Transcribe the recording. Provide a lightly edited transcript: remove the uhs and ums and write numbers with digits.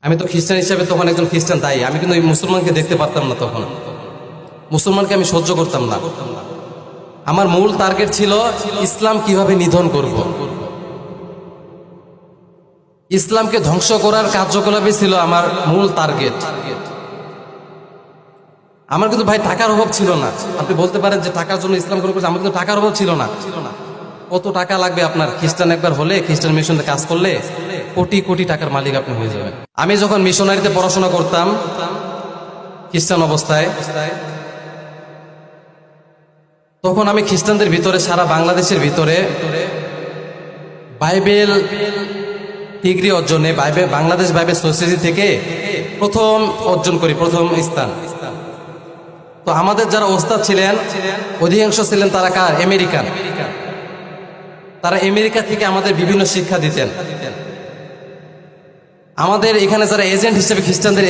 আমি তো খ্রিস্টান হিসাবে তখন একজন খ্রিস্টান, তাই আমি কিন্তু ওই মুসলমানকে দেখতে পারতাম না। তখন মুসলমানকে আমি সহ্য করতাম না। আমার মূল টার্গেট ছিল ইসলাম কিভাবে নিধন করব। ইসলামকে ধ্বংস করার কার্যকলাপই ছিল আমার মূল টার্গেট। আমার কিন্তু ভাই টাকার অভাব ছিল না। আপনি বলতে পারেন যে টাকার জন্য ইসলাম গ্রহণ করেছে, আমার কিন্তু টাকার অভাব ছিল না। কত টাকা লাগবে আপনার? খ্রিস্টান একবার হলে, খ্রিস্টান মিশনে কাজ করলে কোটি কোটি টাকার মালিক আপনি হয়ে যাবেন। আমি যখন মিশনারিতে পড়াশোনা করতাম খ্রিস্টান অবস্থায়, তখন আমি খ্রিস্টানদের ভিতরে, সারা বাংলাদেশের ভিতরে বাইবেল ডিগ্রি অর্জনে বাংলাদেশ বাইবেল সোসাইটি থেকে প্রথম অর্জন করি, প্রথম স্থান। তো আমাদের যারা ওস্তাদ ছিলেন অধিকাংশ ছিলেন তারা কার? আমেরিকান। তারা আমেরিকা থেকে আমাদের বিভিন্ন শিক্ষা দিতেন। আমাদের এখানে যারা এজেন্ট হিসেবে খ্রিস্টানদের